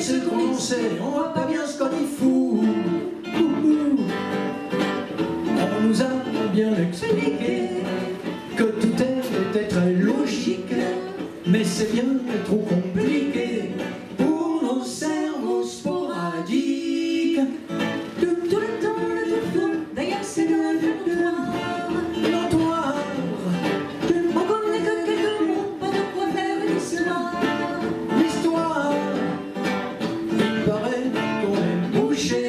Mais ce qu'on sait, on voit pas bien ce qu'on y fout. On nous a bien expliqué que tout était très logique, mais c'est bien trop compliqué pour nos cerveaux sporadiques. Tout le temps, le tout, d'ailleurs c'est le notoire. On connaît que quelques mots, pas de quoi faire une histoire. L'histoire, il paraît qu'on est bouché,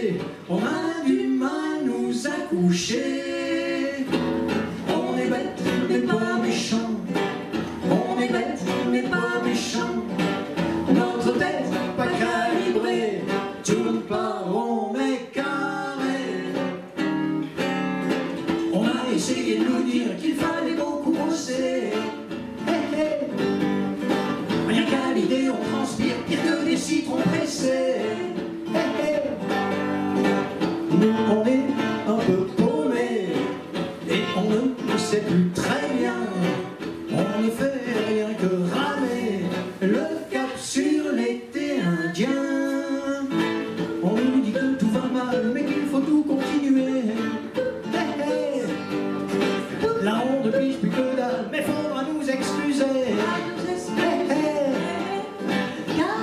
on a du mal nous accoucher. On est bête, mais pas méchant. On est bête, mais pas méchant. Notre tête, pas calibrée, tourne pas rond mais carré. On a essayé de nous dire qu'il fallait beaucoup bosser. Rien qu'à l'idée, on transpire pire que des citrons pressés. Nous, on est un peu paumés et on ne sait plus très bien. On ne fait rien que ramer le cap sur l'été indien. On nous dit que tout va mal, mais qu'il faut tout continuer. Là on ne pige plus que dalle, mais faudra nous excuser.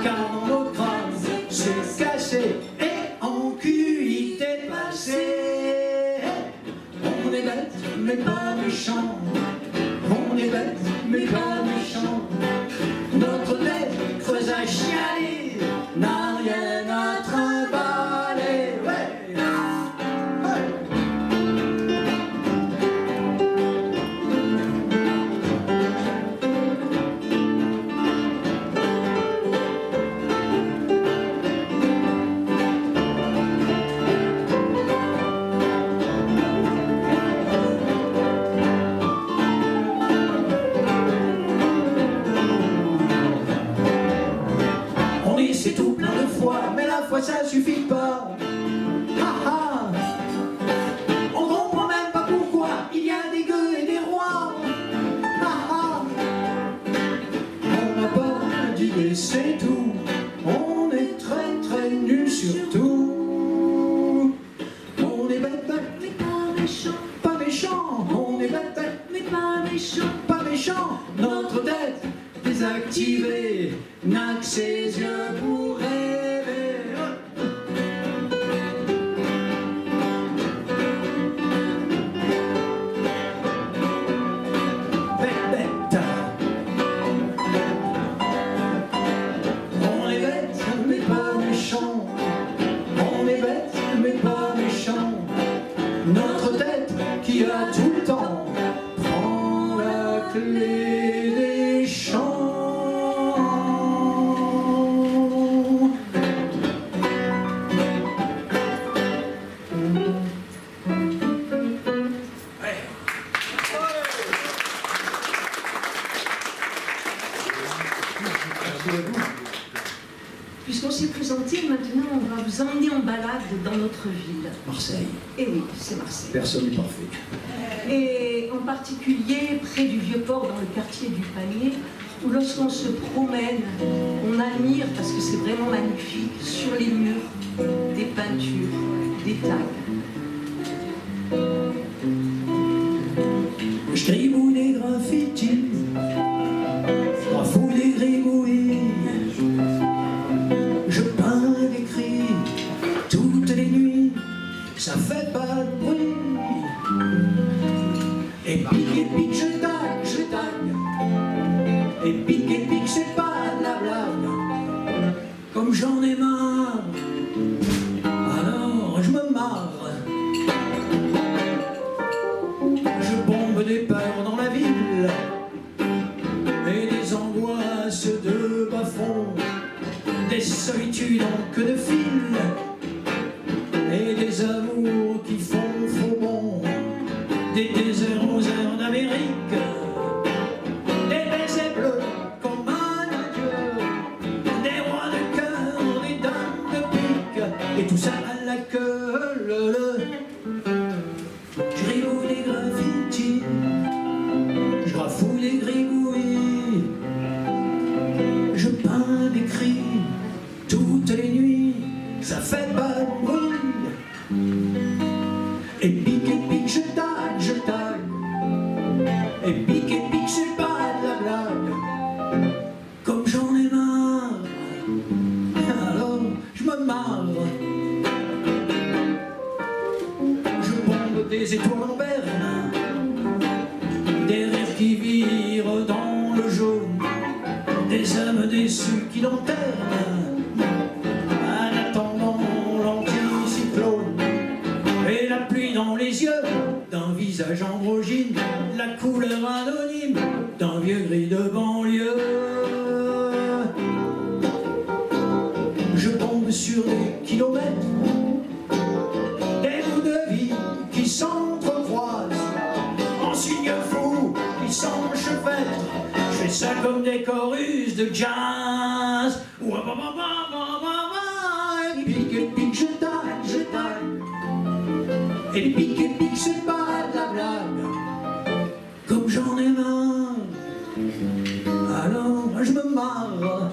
Car dans notre crâne, c'est cassé et en QI dépassé. On est bête, mais pas méchant. On est bête, mais pas méchant. Notre tête creuse à chialer, n'a rien à trimballer. Ouais. Ouais. On essaie tout plein de fois, mais la fois ça suffit pas. Ah, ah. On comprend même pas pourquoi il y a des gueux et des rois. Ah, ah. On n'a pas d'idée, c'est tout. On est très très nuls surtout. On est bête, Mais pas méchant, pas méchant. On est bête, mais pas méchant. pas méchant. Notre tête désactivée n'a que ses yeux pour rêver. Bête, bête. On est bête, mais pas méchant. On est bête, mais pas méchant. Notre tête qui a tout le temps prend la clé des champs. Puisqu'on s'est présenté, maintenant on va vous emmener en balade dans notre ville. Marseille, Et oui, c'est Marseille. personne n'est parfait. Et en particulier près du Vieux-Port, dans le quartier du Panier, où lorsqu'on se promène, on admire, parce que c'est vraiment magnifique, sur les murs, des peintures, des tags. Je gribouille des graffitis, je rafouille des gribouillis, je peins des cris toutes les nuits, ça fait pas de bruit. Et pique, je tague, et pique, c'est pas de la blague. Comme j'en ai marre, alors je me marre. Je bombe des peurs dans la ville et des angoisses de bas-fond, des solitudes en queue de fil et des amours qui font faux bond, des déserts aux airs d'Amérique, des baisers bleus comme un adieu, des rois de cœur, des dames de pique et tout ça à la queue. Je gribouille des graffitis, je rafouille des gribouillis, je peins des cris toutes les des étoiles en berne, des rires qui virent dans le jaune, des âmes déçues qui lanternent, en attendant l'anticyclone, et la pluie dans les yeux d'un visage androgyne, la couleur anonyme d'un vieux gris de banlieue. Je tombe sur des kilomètres, des bouts de vie qui s'entrecroisent, en signes fous qui s'enchevêtrent. Je fais ça comme des chorus de jazz. Et pique, je taille. Et pique, c'est pas de la blague. Comme j'en ai marre, alors je me marre.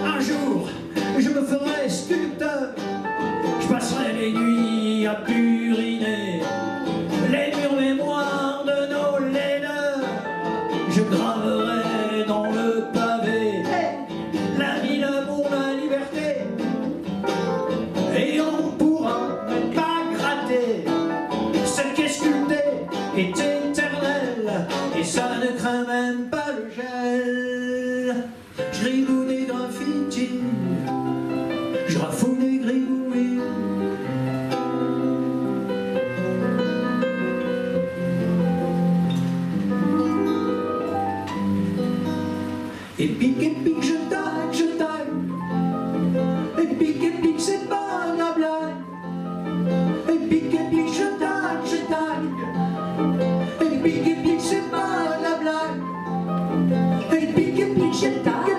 Un jour, je me ferai sculpteur. Je passerai les nuits à puriner les murs mémoires de nos laideurs. Je graverai dans le pavé la vie, l'amour, la liberté. Et on pourra même pas gratter. Celle qui est sculptée est éternelle, et ça ne craint même pas le gel. Je rigoule des graffitis, je rafoule des gribouilles. Et pique, je taille. Et pique, c'est pas la blague. Et pique, je taille. Et pique, c'est pas la blague. Et pique, je taille.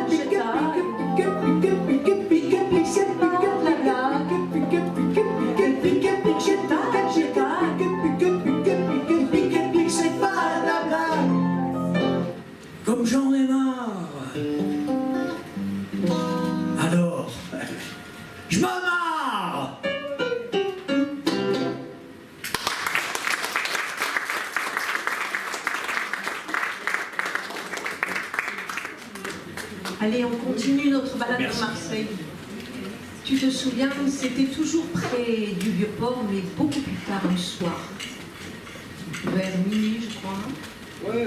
Comme j'en ai marre, alors je me marre. Allez, on continue notre balade dans Marseille. Tu te souviens, c'était toujours près du Vieux-Port, mais beaucoup plus tard le soir. Vers minuit, je crois. Ouais,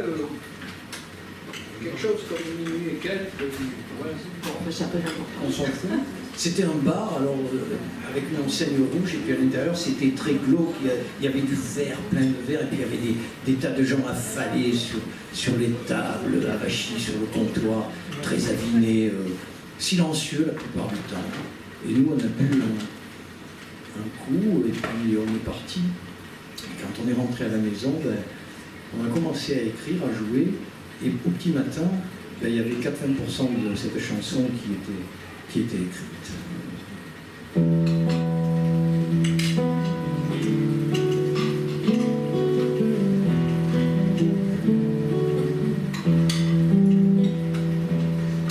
quelque chose comme minuit et quelques. Ouais. Bon, ça peut l'important. On s'en fout. C'était un bar, alors avec une enseigne rouge, et puis à l'intérieur c'était très glauque. Il y avait du verre, plein de verre, et puis il y avait des tas de gens affalés sur les tables, avachis sur le comptoir, très avinés, silencieux la plupart du temps. Et nous, on a bu un coup, et puis on est parti. Et quand on est rentré à la maison, ben, on a commencé à écrire, à jouer, et au petit matin, ben, il y avait 80% de cette chanson qui était écrite.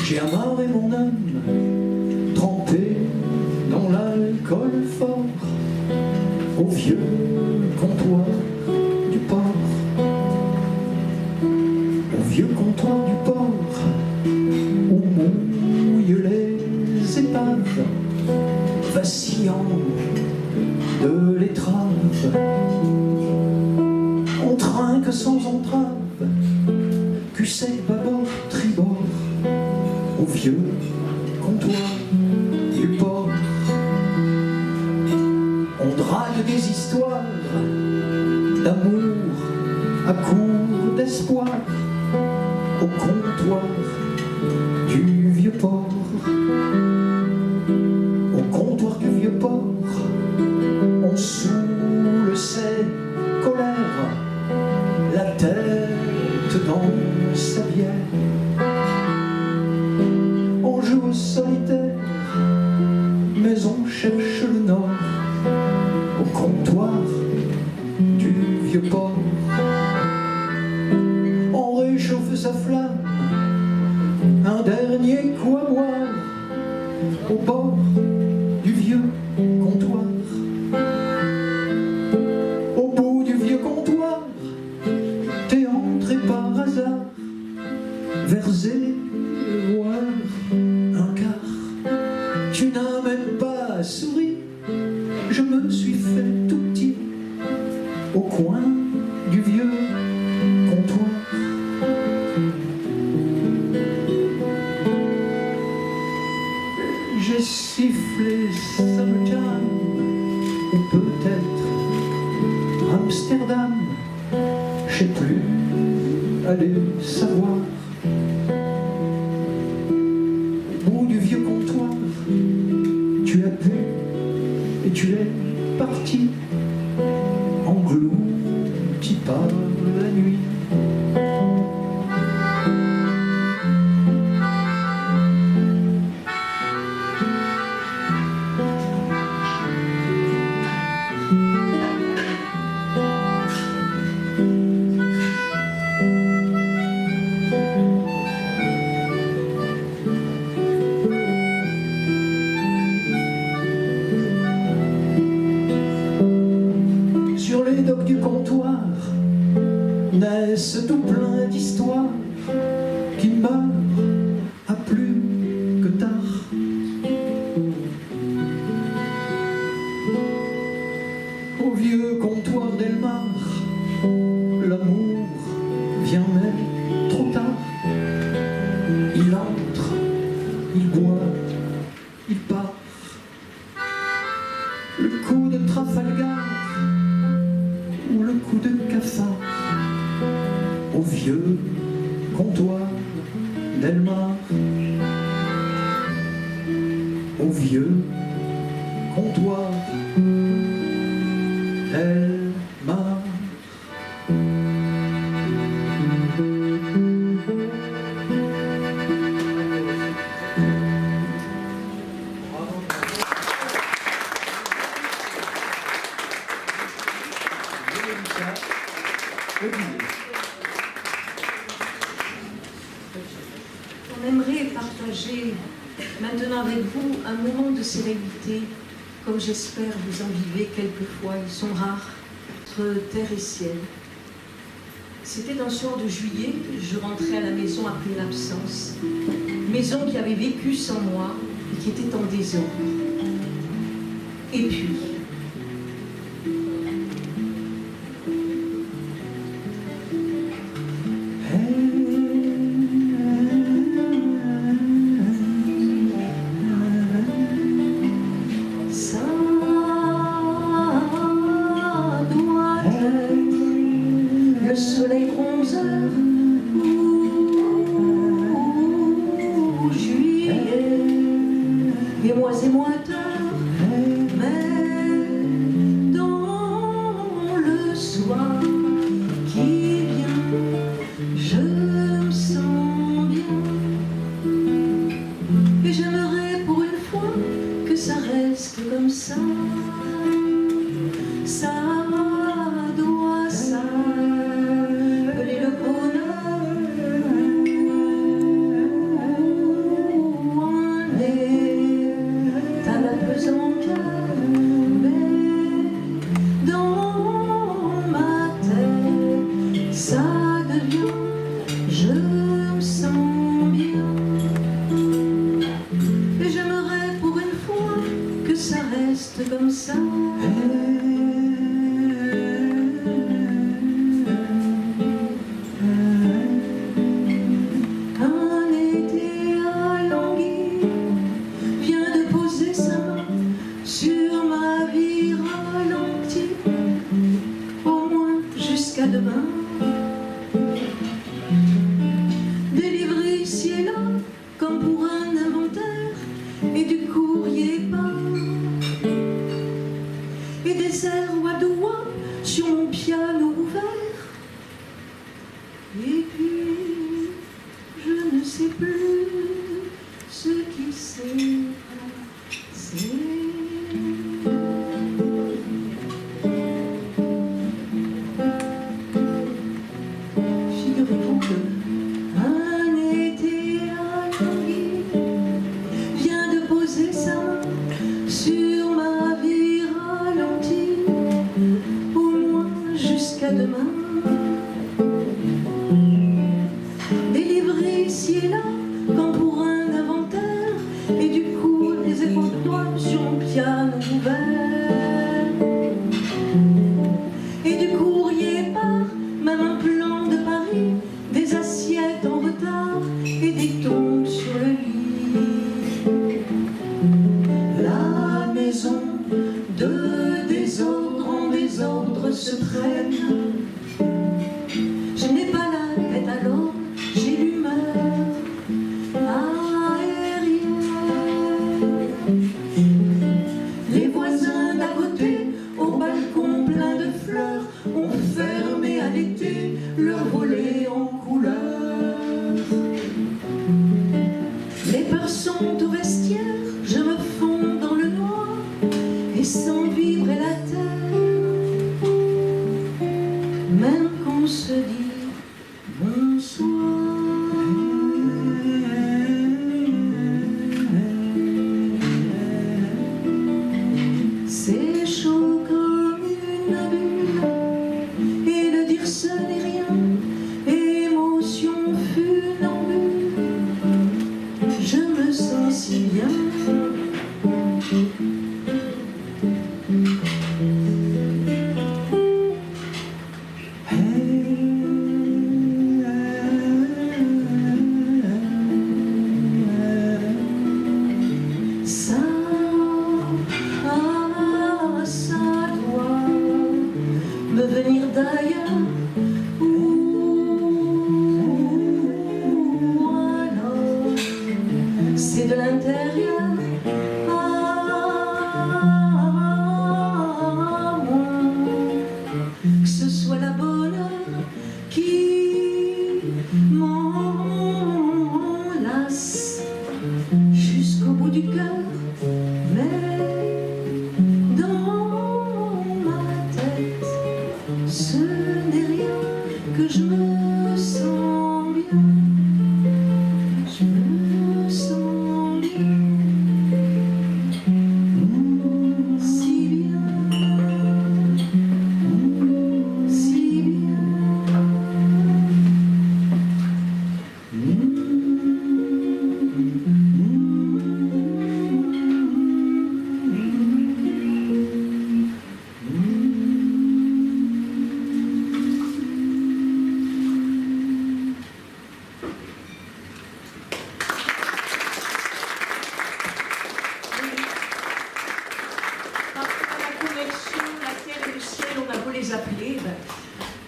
J'ai amarré mon âme, trempé dans l'alcool fort, au vieux comptoir du port, au vieux comptoir du port, où mouillent les épaves, vacillant de l'étrave. On trinque sans entrave, cul sec, bâbord, tribord, au vieux comptoir du port. On drague des histoires d'amour à court d'espoir, au comptoir du vieux port. Au comptoir du vieux port, on saoule ses colères, la tête dans sa bière. On joue au solitaire, mais on cherche le nord, au comptoir du vieux port. On réchauffe sa flamme, un dernier coup à boire, au bord du vieux comptoir. Au bout du vieux comptoir, t'es entré par hasard vers 0 heure, un quart. Tu n'as même pas souri, je me suis fait coin du vieux comptoir. J'ai sifflé, ça me calme, ou peut-être Amsterdam, je sais plus, allez savoir. Au bout du vieux comptoir, tu as bu et tu es parti, englouti par la nuit. Sur les docks du comptoir naissent tout plein d'histoires qui meurent à plus que tard. Au vieux comptoir d'Elmar, l'amour vient mais trop tard. Il entre, il boit, il part. Le coup de Trafalgar ou le coup de cafard au vieux comptoir d'Elmar, au vieux comptoir d'Elmar. On aimerait partager maintenant avec vous un moment de sérénité, comme j'espère vous en vivez quelquefois. Ils sont rares, entre terre et ciel. C'était un soir de juillet, je rentrais à la maison après une absence. Maison qui avait vécu sans moi et qui était en désordre. Et puis... le soleil bronzeur ou juillet, et mois moiteurs, mais dans le soir qui vient, je me sens bien, et j'aimerais pour une fois que ça reste comme ça. Ça doit s'appeler le bonheur, on est à la pesanteur, mais dans ma tête, ça devient, je me sens bien, et j'aimerais pour une fois que ça reste comme ça. Demain, délivré ici et là, comme pour un inventaire, et du courrier part, et des sont au vestiaire, je me fonds dans le noir et sens vibrer la terre. Même qu'on se dit bonsoir. C'est chaud comme une bulle et de dire ce n'est rien, émotion funambule. Je me sens si bien. Ça doit me venir d'ailleurs ou alors c'est de l'intérieur. Que ce soit la bonheur qui m'enlace jusqu'au bout du cœur, mais dans ma tête, ce n'est rien que je me sens bien. Je me sens bien, si bien, si bien. La terre et le ciel, on a beau les appeler,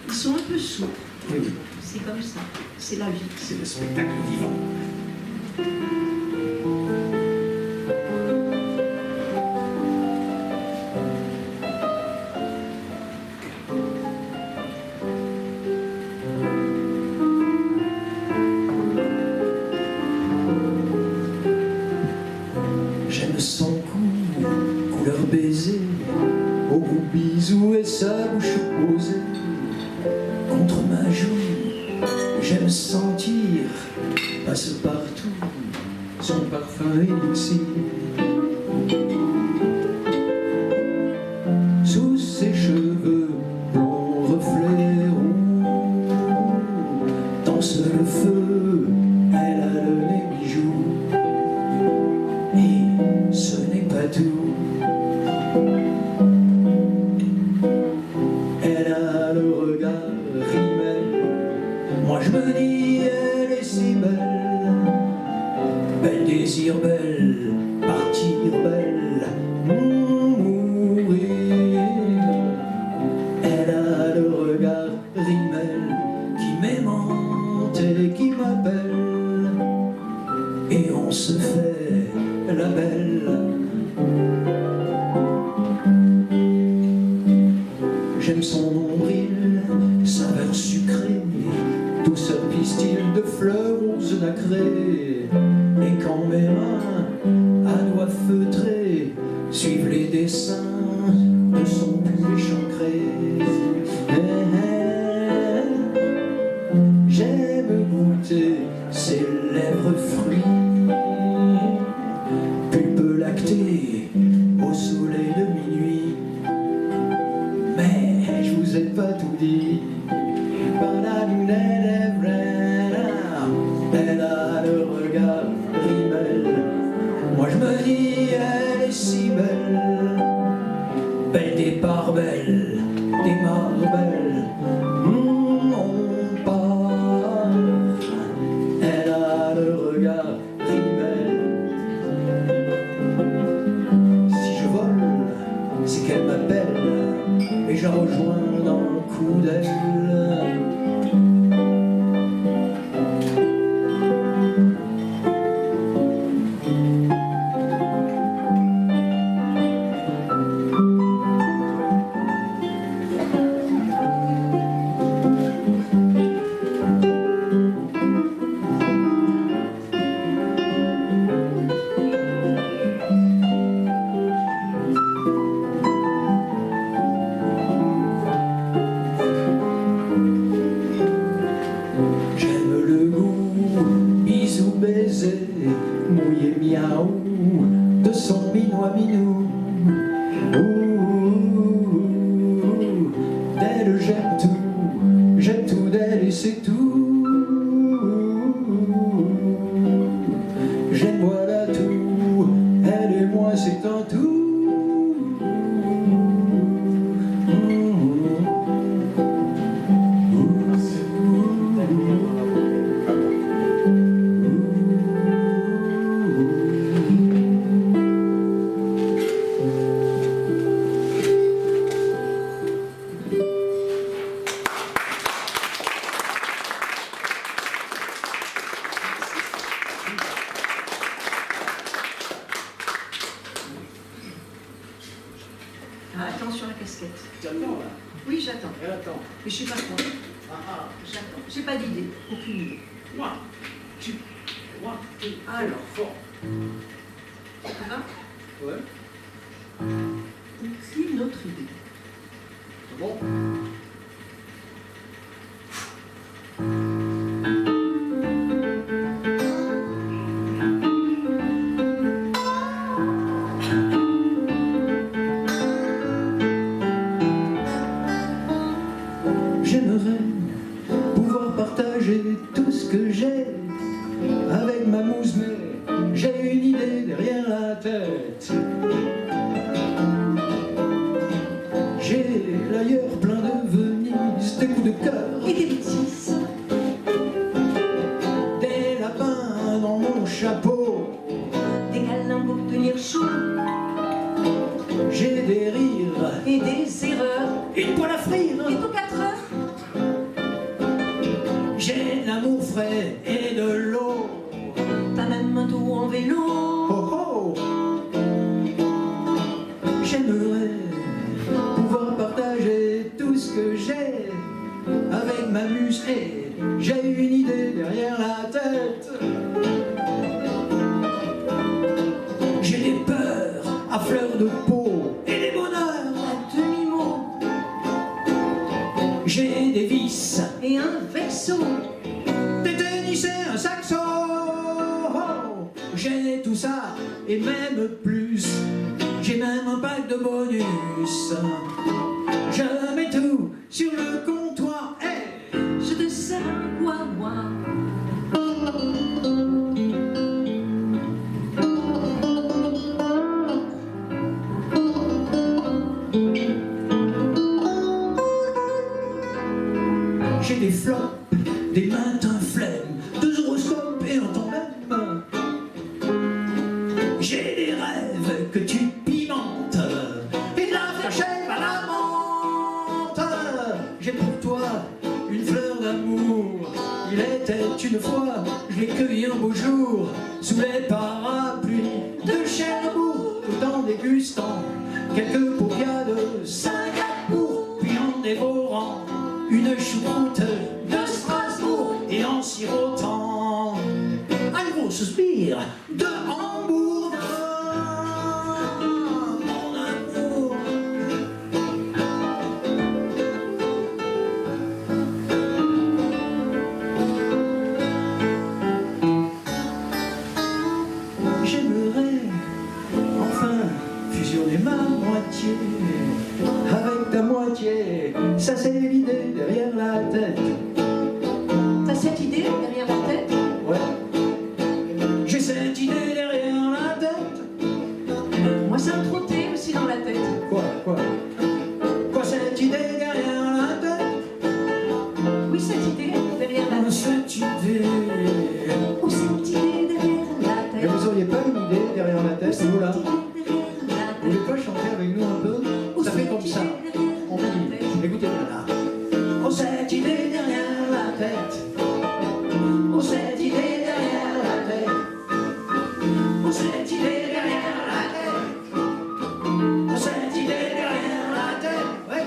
ils sont un peu sourds. Oui, oui, C'est comme ça, c'est la vie. c'est le spectacle vivant. J'aime son cou, couleur baiser, au goût bisou et sa bouche posée contre ma joue. J'aime sentir passe-partout son parfum élixir. Sous ses cheveux blonds reflets roux, danse le feu, elle a le nez bijou. Et ce n'est pas tout, elle a le regard rimel. Moi je me dis elle est si belle, belle désir belle, partir belle, mourir. Elle a le regard rimel qui m'aimante et qui m'appelle, et on se fait la belle. J'aime son nombril, saveur sucrée, douceur pistil de fleurs roses nacrées. Et quand mes mains à doigts feutrés suivent les dessins de son pull échancré, j'aime goûter ses lèvres fruits, pulpe lactée au soleil de minuit. Mais je vous ai pas tout dit. Elle a le regard rimel. Moi je me dis elle est si belle, belle des parts belles, des marbelles. On part. Elle a le regard rimel. Si je vole, c'est qu'elle m'appelle, et je la rejoins dans le coup d'elle. sous baiser, mouillé miaou, de son minois minou. D'elle j'aime tout d'elle et c'est tout. J'aime voilà tout, elle et moi c'est un tout. Ah, attention à la casquette. J'attends là. Oui, j'attends. Elle attend. Mais je suis pas contre. J'attends. J'ai pas d'idée. Aucune idée. Moi, tu. Alors. Fort. Ça va? Ouais. Aucune autre idée. C'est bon. J'aimerais pouvoir partager tout ce que j'ai avec ma mousse, mais j'ai une idée derrière la tête. J'ai l'ailleurs plein de Venise, des coups de cœur Et des bêtises. des lapins dans mon chapeau. Des câlins pour tenir chaud. J'ai des rires Et des erreurs. et une poêle à frire. Et pour 4 heures. J'ai de l'amour frais et de l'eau. T'as même un tour en vélo. Oh oh. J'aimerais pouvoir partager tout ce que j'ai avec ma muse et j'ai une idée derrière la tête. J'ai des peurs à fleur de peau et des bonheurs À demi-mot. J'ai des vices, Et un vexo. des tennis et un saxo. J'ai tout ça et même plus. J'ai même un pack de bonus. Je mets tout sur le comptoir. Hey, Je te sers un guagua. j'ai des flops, des matins flemmes, 2 horoscopes et un tandem. J'ai des rêves que tu pimentes et de la flashette à la menthe. J'ai pour toi une fleur d'amour. Il était une fois, je l'ai cueilli un beau jour sous les parapluies de Cherbourg, tout en dégustant quelques paupiades de Singapour, puis en dévorant une choucroute de Strasbourg et en sirotant un gros soupir de Hambourg. Ah, mon amour. J'aimerais enfin fusionner ma moitié avec ta moitié. Ça c'est l'idée derrière la tête. T'as cette idée derrière la tête? Ouais. J'ai cette idée derrière la tête. Moi, ça me trottait aussi dans la tête. Quoi cette idée derrière la tête? Oui, cette idée derrière la tête. Cette idée. Ou cette idée derrière la Et tête. vous auriez pas une idée derrière la tête, vous là? Cette idée derrière la Vous voulez tête. pas chanter avec nous un peu? Ou Ça fait cette comme ça. idée derrière On la dit, tête. écoutez bien là. Oh cette idée derrière la tête. Oh cette idée derrière la tête. Oh cette idée derrière la tête. Oh cette idée derrière la tête. Ouais.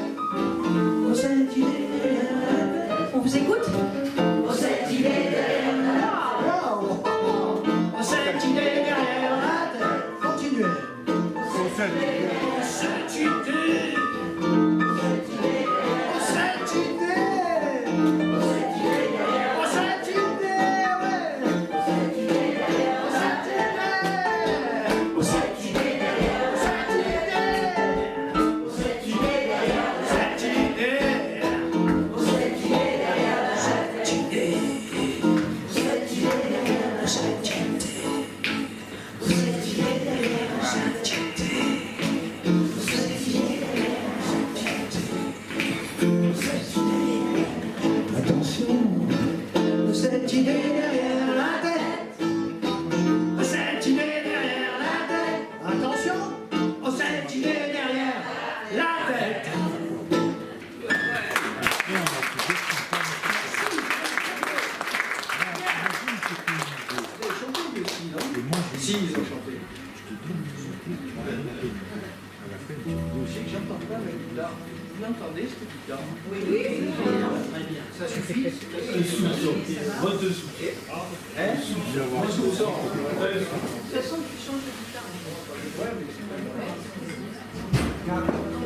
Oh cette idée derrière la tête. On vous écoute? Oh cette idée derrière la tête. Oh cette idée derrière la tête. Continuez. Si, ils ont chanté. J'entends pas la guitare. Vous l'entendez cette guitare? Oui. Très bien. Ça suffit. Vote de soutien. Hein? De toute façon, tu changes de guitare.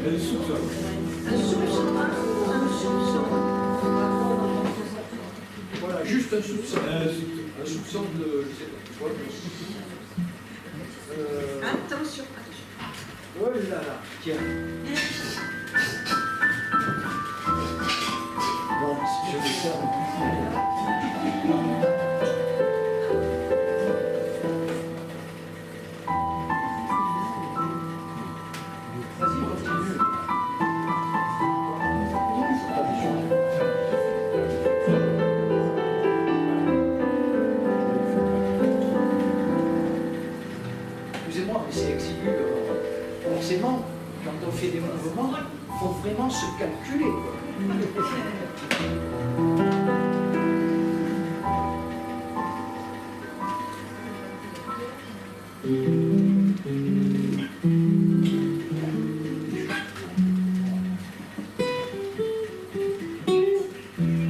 Elle soupçonne. Un soupçon. Voilà, juste un soupçon. Un soupçon de... Je sais pas. Attention. Oh là là, tiens. Bon, je vais faire. Vas-y, continue. Excusez-moi, mais c'est exigu. Forcément, quand on fait des mouvements, il faut vraiment se calculer.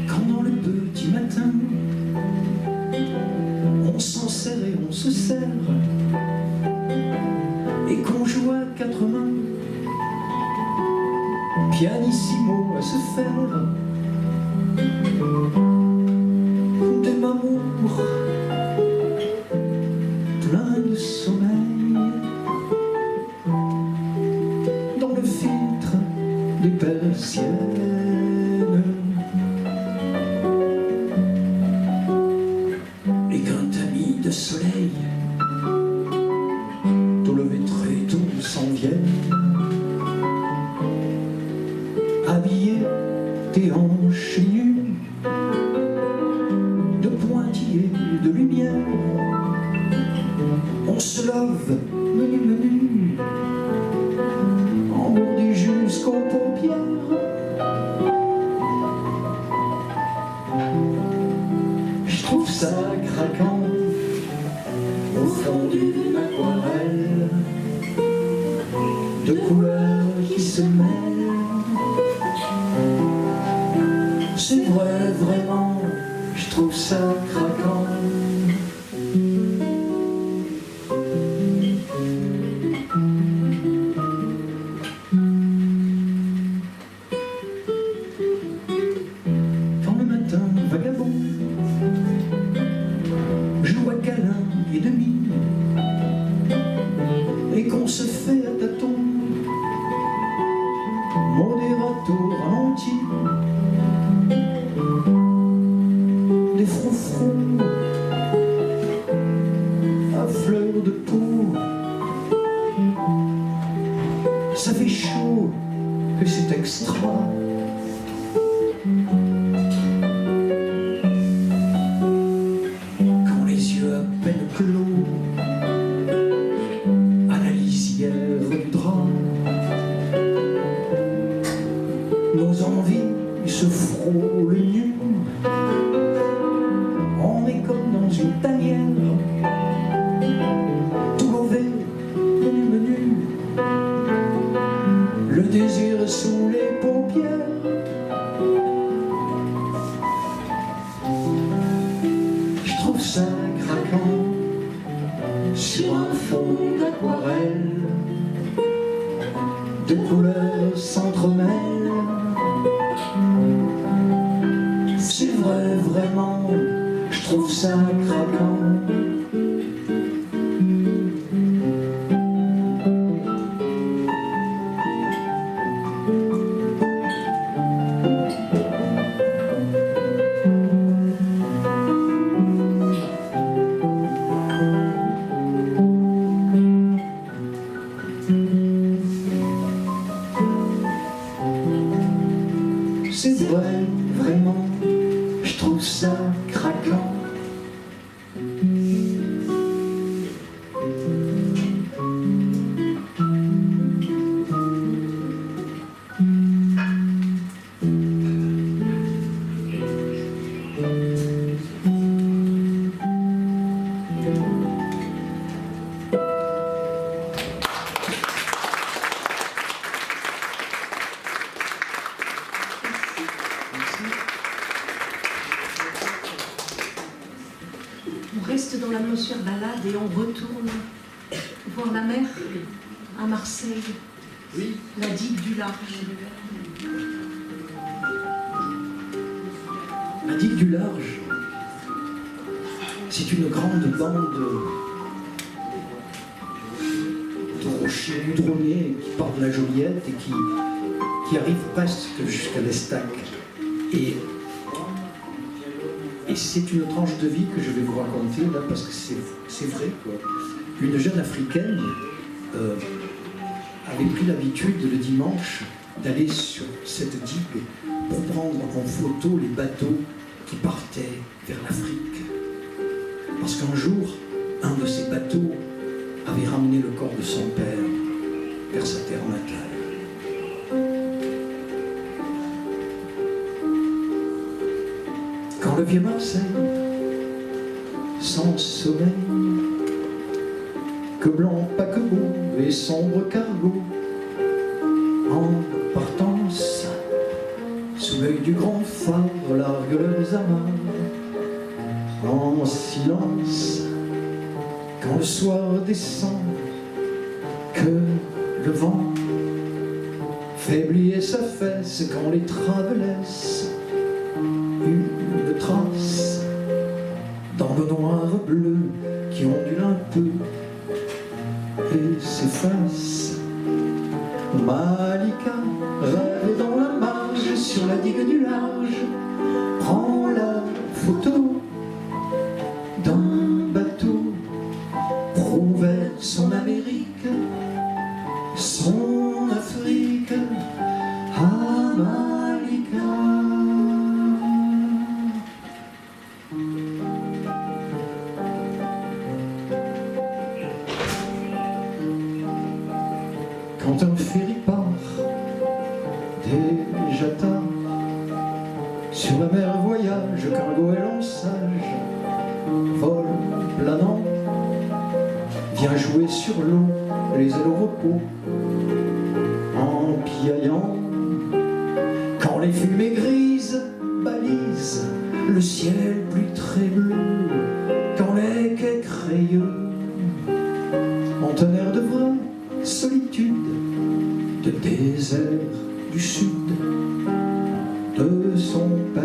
Quand dans le petit matin, on s'en serre et on se serre, et qu'on joue à quatre mains, pianissimo à se faire, de m'amour plein de sommeil, dans le filtre des persiennes. Et qu'un tamis de soleil, tout levé très tôt, s'en vienne, habillé tes hanches nues de pointillés de lumière, on se love menu, engourdi jusqu'aux paupières. Je trouve ça craquant au fond d'une aquarelle, de couleurs qui se mêlent. C'est vrai, vraiment, je trouve ça craquant. Quand le matin vagabond joue à câlin et demi, et qu'on se fait à tâtons, modérato ralenti, des froufrous à fleur de peau, ça fait chaud que c'est extra. Quand les yeux à peine clos à la lisière du drap, nos envies se frôlent nues. On est comme dans une tanière, tout lové, menu, le désir sous les paupières. Je trouve ça craquant sur un fond d'aquarelle, de couleurs s'entremêlent. C'est vrai, vraiment, je trouve ça craquant. C'est vrai, vraiment, je trouve ça craquant. On reste dans l'atmosphère balade et on retourne voir la mer à Marseille, Oui. la digue du large. La digue du large, c'est une grande bande de rochers goudronnés qui partent de la Joliette et qui arrivent presque jusqu'à l'Estac. Et c'est une tranche de vie que je vais vous raconter là parce que c'est vrai, quoi. Une jeune africaine avait pris l'habitude le dimanche d'aller sur cette digue pour prendre en photo les bateaux qui partaient vers l'Afrique. Parce qu'un jour, un de ces bateaux avait ramené le corps de son père vers sa terre natale. Quand le vieux Marseille, sans sommeil, que blanc paquebot et sombre cargo, en partance, sous l'œil du grand phare, larguent leurs amarres, en silence, quand le soir descend, que le vent fait plier sa fesse, quand les traves laissent une trace dans le noir bleu qui ondule un peu et s'efface. Malika rêve dans la marge sur la digue du large, prend la photo d'un bateau, prouve son Amérique, son Afrique, à Malika. Quand un ferry part, déjà tard, sur la mer voyage, cargo et l'ensage, vol planant, vient jouer sur l'eau, les ailes au repos, en piaillant, quand les fumées grises balisent le ciel plus très bleu, quand les quais crayeux ont un air de vraie solitude, de désert du sud, de son père.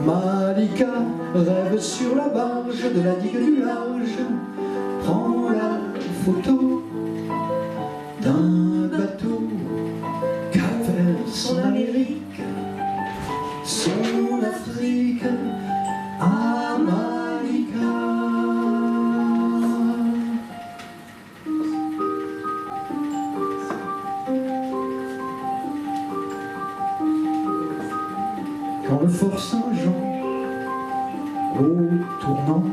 Malika rêve sur la barge de la digue du large, prend la photo d'un bateau qu'a vers son Amérique, son Afrique, à Malika. Quand le fort Saint-Jean, au tournant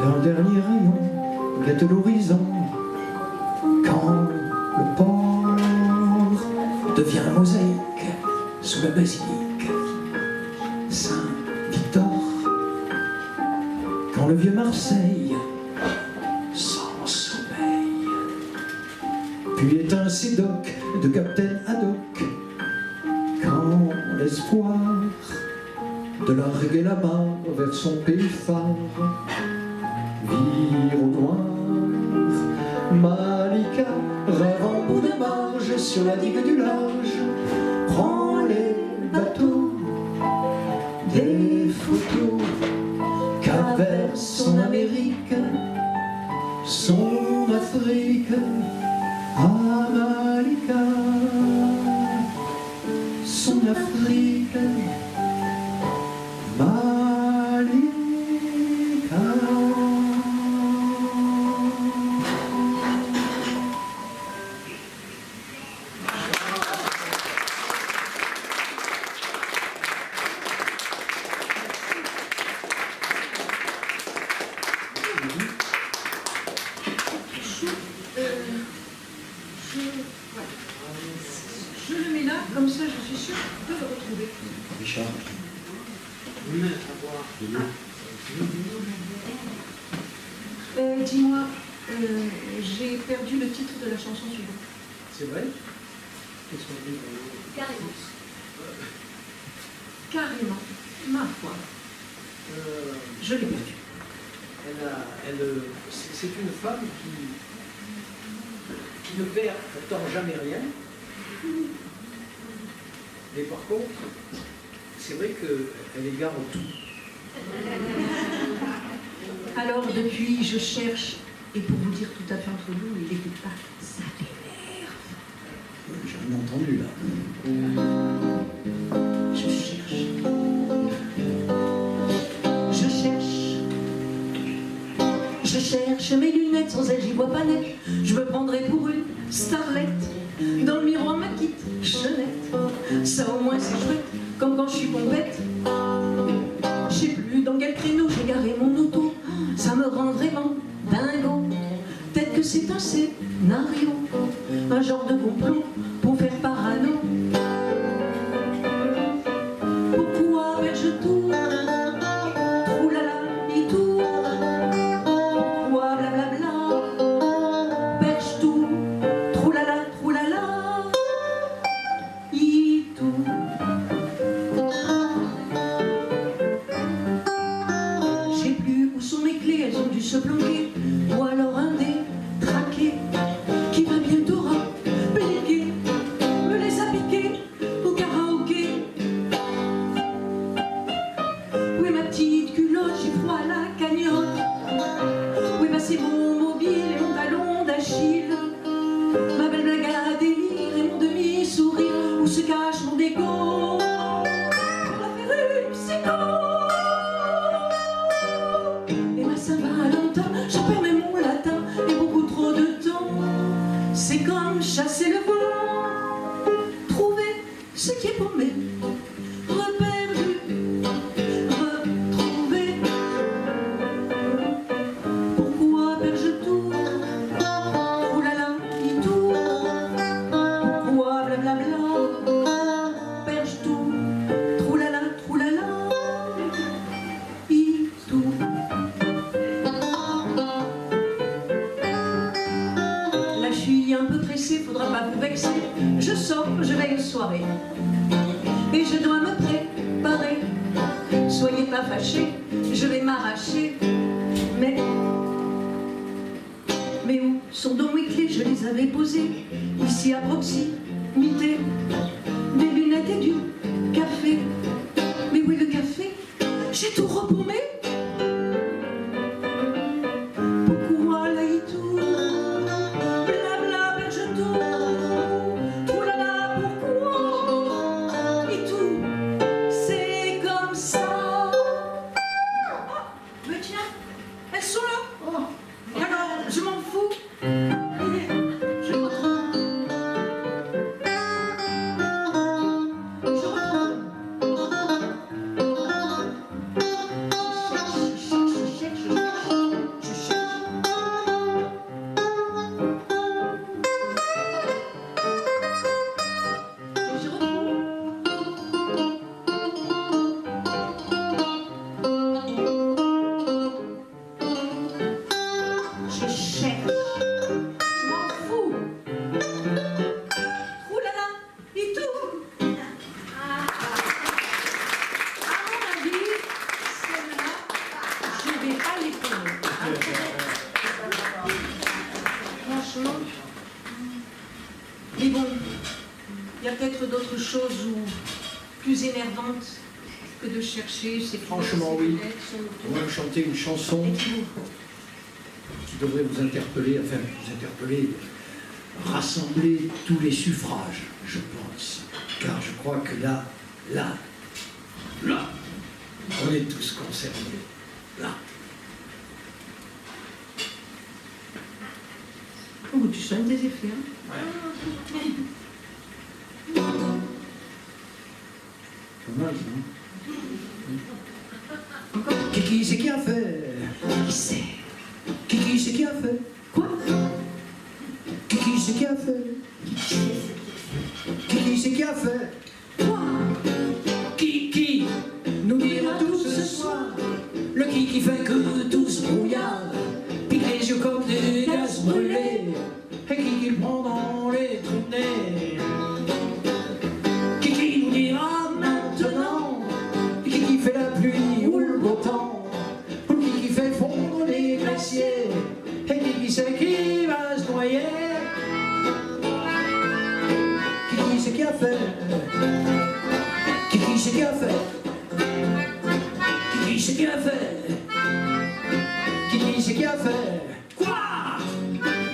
d'un dernier rayon, guette l'horizon, quand le port devient mosaïque sous la basilique Saint-Victor, quand le vieux Marseille, sans sommeil, puis éteint ses docks de capitaine Haddock, quand l'espoir de larguer la barre vers son pays phare vire au noir, Malika rêve en bout de marge sur la digue du large, prend les bateaux, des photos qu'a vers son Amérique, son Afrique, à Malika. Son Afrique, Malika. Je le mets là, comme ça je suis sûre de le retrouver. Richard. Dis-moi, j'ai perdu le titre de la chanson suivante. C'est vrai? Qu'est-ce qu'on dit? Carrément. Carrément, ma foi. Je l'ai perdue. C'est une femme qui ne perd pourtant jamais rien. Mais par contre, c'est vrai qu'elle égare tout. Alors depuis, je cherche, et pour vous dire tout à fait entre nous, il n'était pas, ça m'énerve. J'ai rien entendu là. Je cherche. Je cherche. Je cherche mes lunettes, sans elles j'y vois pas net. Je me prendrais pour une starlette. Dans le miroir ma petite chenette. Ça au moins c'est chouette, comme quand je suis pompette. Je sais plus dans quel créneau j'ai garé mon auto. Ça me rend vraiment dingo. Peut-être que c'est un scénario, un genre de complot pour faire parano. Pourquoi vais-je tout? Troulala, et tout. Pourquoi blablabla? Perche tout. Troulala, troulala, et tout. Je sais plus où sont mes clés, elles ont dû se planquer. Ou alors un détraqué qui va bientôt rappliquer, me les a piqués au karaoké. Oui ma petite culotte, j'ai froid à la cagnotte. Oui bah c'est mon mobile et mon talon d'Achille. Ma belle blague à délire et mon demi-sourire. Où se cache mon déco pour la faire une psycho. Et ma Saint-Valentin, j'en perds même mon latin et beaucoup trop de temps. C'est comme chasser le vent, trouver ce qui est paumé, reperdu, retrouver. Pourquoi perds-je tout? Oulala, et tout. Pourquoi blablabla? Perds-je tout? Troulala, troulala, et tout. Là je suis un peu pressée, faudra pas vous vexer. Je sors, je vais à une soirée et je dois me préparer. Soyez pas fâchés, je vais m'arracher. Mais où sont donc mes clés? Je les avais posées ici à proximité. Des lunettes et du café. Mais où est le café? J'ai tout repaumé. Pourquoi là et tout? Blabla, perche tout. Troulala, pourquoi? Et tout. C'est comme ça. Ah, mais tiens, elles sont là. Alors, je m'en fous. Je retrouve. Je retrouve. Je cherche. Je m'en fous. Oulala, et tout. À mon avis, celle-là, je vais pas les connaître. Franchement. Mais bon, il y a peut-être d'autres choses ou plus énervantes que de chercher ces Franchement, oui. On va me chanter une chanson qui devrait vous interpeller, enfin vous interpeller, rassembler tous les suffrages, je pense. Car je crois que là, on est tous concernés. Là. Oh, tu sonnes des effets, hein? Pas mal, ça, hein? Qui c'est qui a fait? Qui c'est? Qui c'est qui a fait? Quoi? Qui c'est qui a fait? Qui c'est qui a fait? Quoi? Qui nous dira tous ce soir? Le qui fait que tous brouillard, pique les yeux comme des gaz brûlés, et qui le prend dans les trous de nez. Qui nous dira maintenant? Qui fait la pluie ou le beau temps? a fait? Qui c'est qui a fait? Quoi?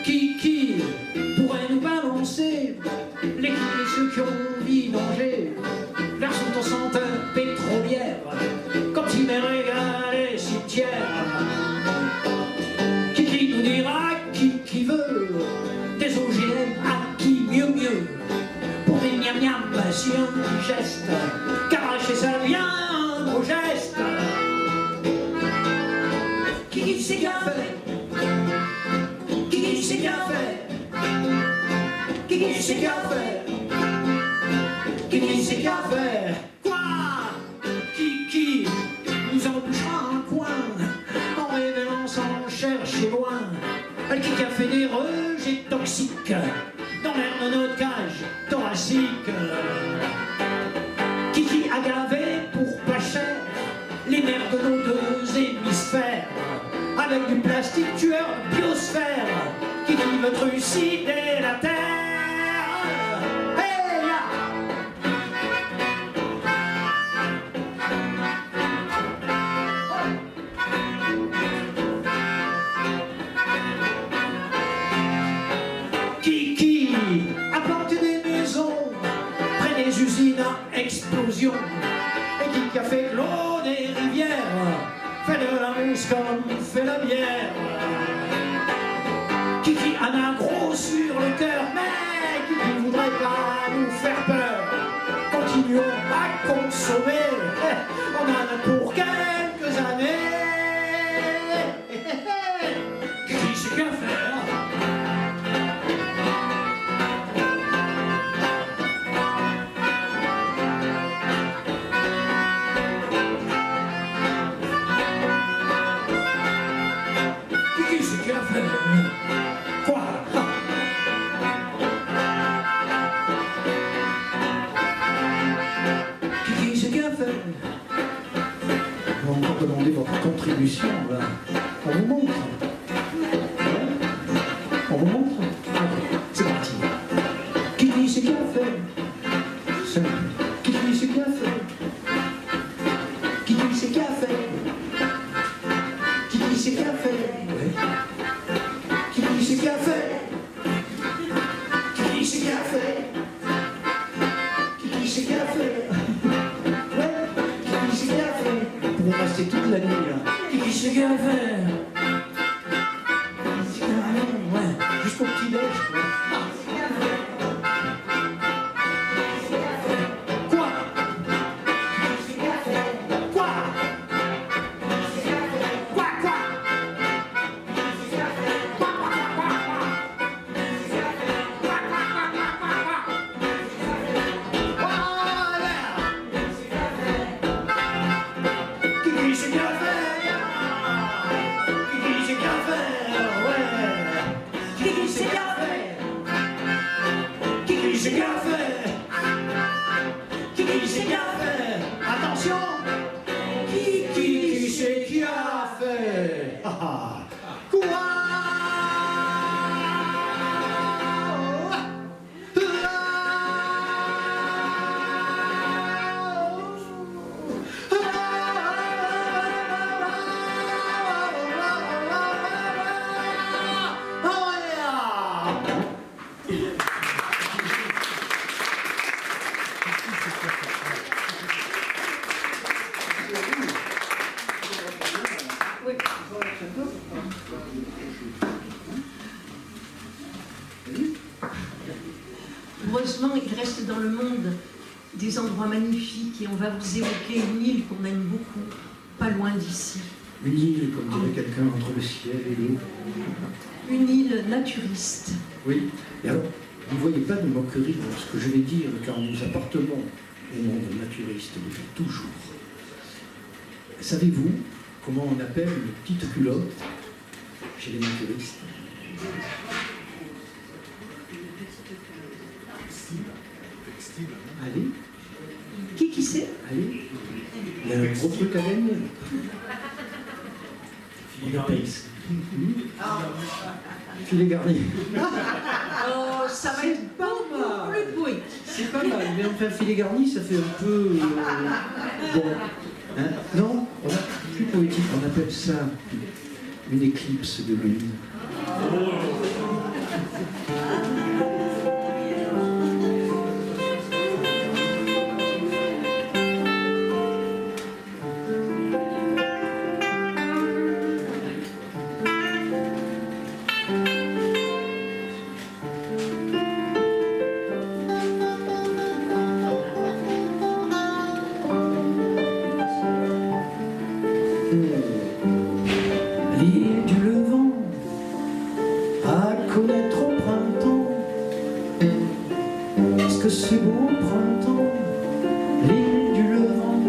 Qui pourrait nous balancer les ceux qui ont vidangé vers son senteur pétrolière quand il m'est régalé cimetière? Qui nous dira qui veut des OGM à qui mieux pour des miam miam sur un geste qu'arracher ça vient au geste. Qui c'est qui a fait? Qui c'est qui a fait? Qui c'est qui a fait? Qui c'est qui a fait? Quoi? Qui nous embouchera un coin en révélant sans chercher loin? Qui a fait des rejets toxiques dans l'air de notre cage thoracique? Qui a gavé pour pas cher les nerfs de nos deux hémisphères avec du plastique tueur biosphère qui veut trucider la terre? Hey, yeah. Qui a planté des maisons près des usines à explosion et qui a fait de l'eau des rivières, fait de la mousse comme fait la bière? Qui en a gros sur le cœur, mais qui ne voudrait pas nous faire peur? Continuons à consommer, on en a pour quelques années. Qui sait qu'à faire? Qui c'est qui a fait? Quoi? Qui c'est qui a fait? On va encore demander votre contribution là. On vous montre. Ouais. On vous montre. Allez, c'est parti. Qui c'est qui a fait? Simple. Qui c'est qui a fait? Qui c'est qui a fait? Qui c'est qui a fait? Ouais. Qui c'est qui a fait? Qui c'est qui a fait? Qui c'est qui a fait? Ouais. Qui c'est qui a fait? Vous pouvez rester toute la nuit là. Qui c'est qui a fait? Ouais. Jusqu'au petit déj. Quoi? Quoi? Qui c'est qui a fait? Qui c'est qui a fait? Ouais. Qui c'est qui a fait? Qui c'est qui a fait? Qui c'est qui a fait? Attention! Qui c'est qui a fait? Quoi? Heureusement, il reste dans le monde des endroits magnifiques et on va vous évoquer une île qu'on aime beaucoup, pas loin d'ici. Une île, comme dirait quelqu'un, entre le ciel et l'eau. Une île naturiste. Oui. Et alors, vous ne voyez pas de moquerie dans ce que je vais dire, car nous appartenons au monde naturiste depuis toujours. Savez-vous comment on appelle une petite culotte chez les naturistes? Allez, Qui sait? allez. Il y a un gros truc à gagner. On appelle ça. Filet garni. Oh, ça va être pas beaucoup mal. plus poétique. C'est pas mal, mais enfin filet garni, ça fait un peu... bon. Hein? Non, on a plus poétique, on appelle ça une éclipse de lune. L'île du Levant, à connaître au printemps, est-ce que c'est beau au printemps, l'île du Levant,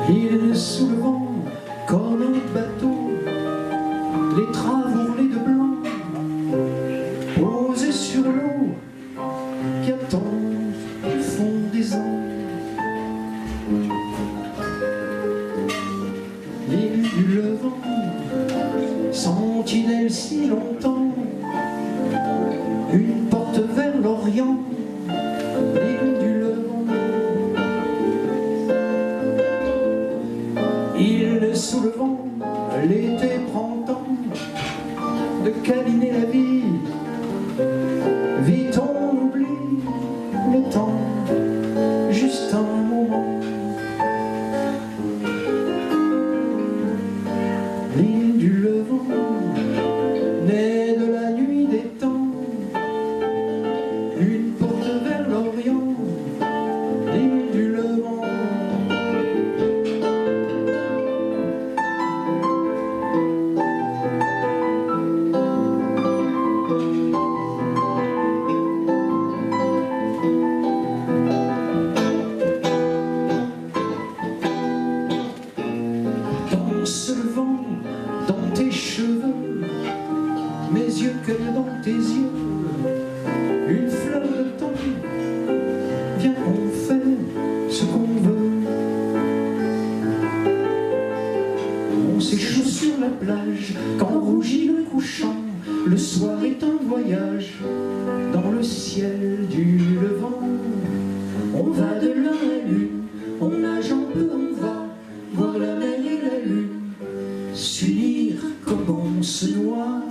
l'île sous le vent, comme un bateau, les traves ourlées de blanc, posées sur l'eau, qui attend au fond des ans. L'île du Levant, sentinelle si longtemps, une porte vers l'Orient, l'île du Levant. Île sous le vent, l'été prend temps de câliner la vie, vite on oublie le temps, juste un moment. L'île du Levant, née de la nuit des temps, une porte vers l'Orient, l'île du Levant. Danse le vent dans tes cheveux, mes yeux cueillent dans tes yeux une fleur de temps. Viens, on fait ce qu'on veut. On s'échoue sur la plage quand rougit le couchant. Le soir est un voyage dans le ciel du Levant. On va de l'un à l'une, on nage un peu, on va voir la mer et la lune, s'unir comme on se noie.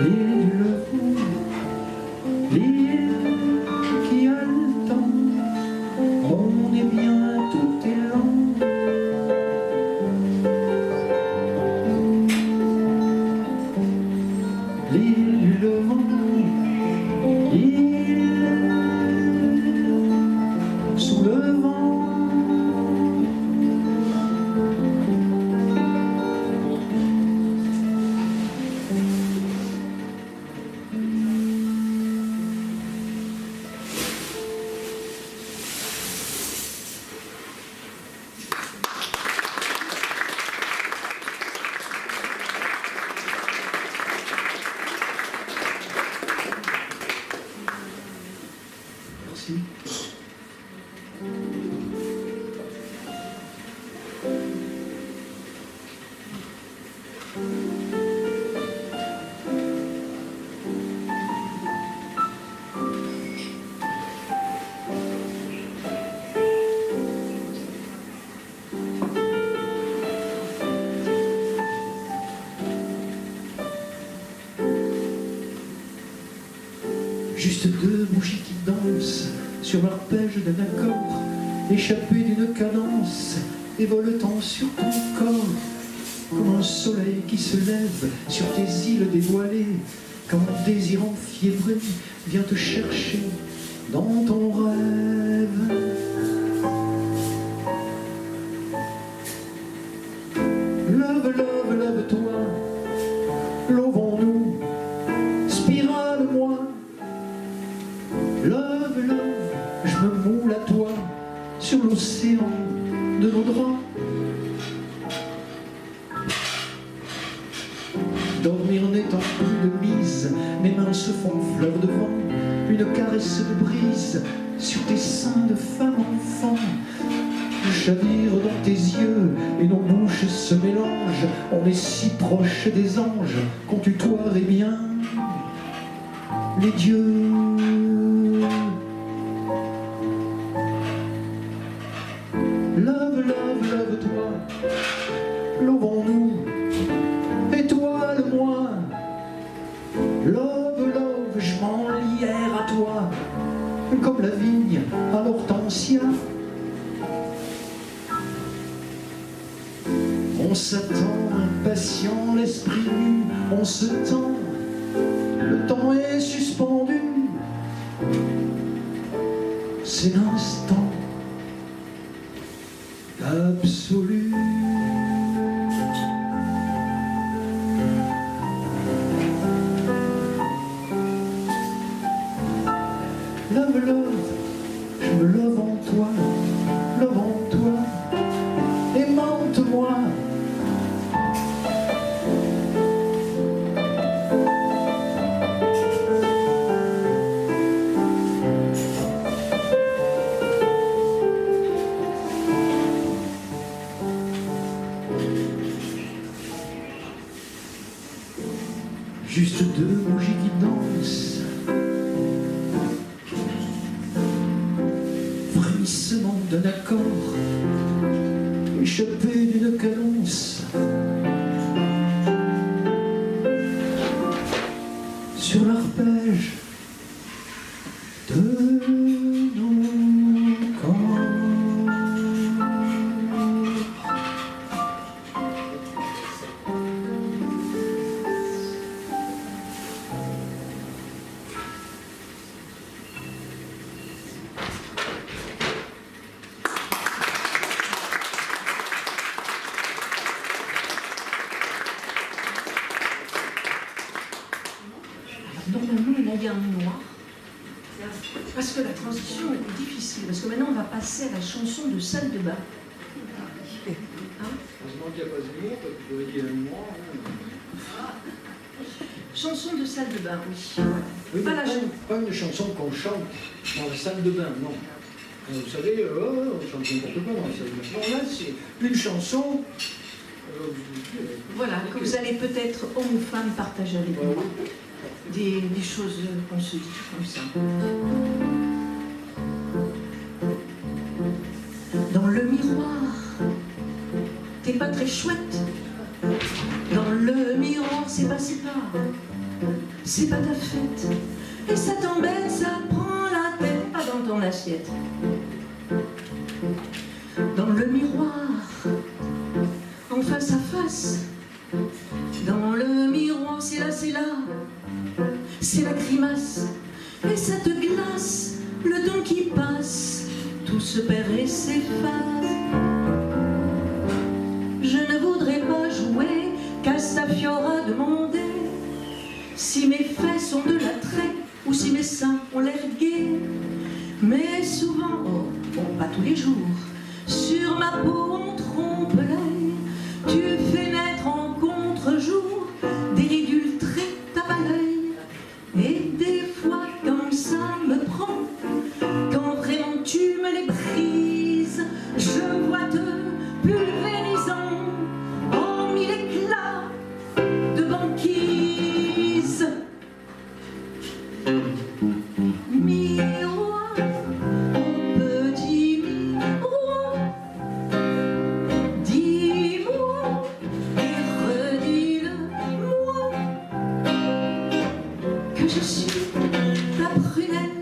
L'île du Levant, l'île qui a le temps, on est bien, tout est lent. L'île du Levant, l'île sous le vent. Merci. Juste deux bougies qui dansent sur l'arpège d'un accord, échappées d'une cadence et voletant sur ton corps, comme un soleil qui se lève sur tes îles dévoilées, comme un désir enfiévré vient te chercher dans ton rêve. Le velours Dormir n'étant plus de mise, mes mains se font fleur de vent, une caresse de brise sur tes seins de femme enfant. Je chavire dans tes yeux et nos bouches se mélangent. On est si proche des anges qu'on tutoierait bien les dieux. Love, love, love-toi, lovons-nous, étoile-moi. Love, love, je m'enlière à toi, comme la vigne à l'hortensia. On s'attend, impatient, l'esprit nu, on se tend, le temps est suspendu, c'est l'instant absolu. Love, love, je me love en toi, aimante-moi. Juste deux bougies qui dansent, frémissement d'un accord, échappé d'une cadence, sur l'arpège de nos corps. Normalement, il y a un noir. Parce que la transition était difficile. Parce que maintenant, on va passer à la chanson de salle de bain. Heureusement qu'il n'y a pas de mots, parce que j'aurais dit un mois. Chanson de salle de bain, oui. Oui, Pas la pas une chanson qu'on chante dans la salle de bain, non. Vous savez, on chante n'importe quoi dans la salle de bain. Non, là, c'est une chanson. Voilà, que vous allez peut-être, homme ou femme, partager avec moi. Des choses qu'on se dit comme ça. Dans le miroir, t'es pas très chouette. Dans le miroir, c'est pas ta fête. Et ça t'embête, ça te prend la tête, pas dans ton assiette. Dans le miroir, en face à face. Dans le miroir, c'est là. C'est la grimace, et ça te glace, le temps qui passe, tout se perd et s'efface. Je ne voudrais pas jouer, Castafiore a demandé si mes fesses ont de l'attrait ou si mes seins ont l'air gais. Mais souvent, bon, pas tous les jours, sur ma peau on trompe l'œil. Tu fais naître en contre-jour des ridules très tape à l'œil. Et des fois quand ça me prend, quand vraiment tu me les brises, je vois te pulvérisant en mille éclats de banquise. Miroir, mon petit miroir, dis-moi et redis-le-moi que je suis ta prunelle,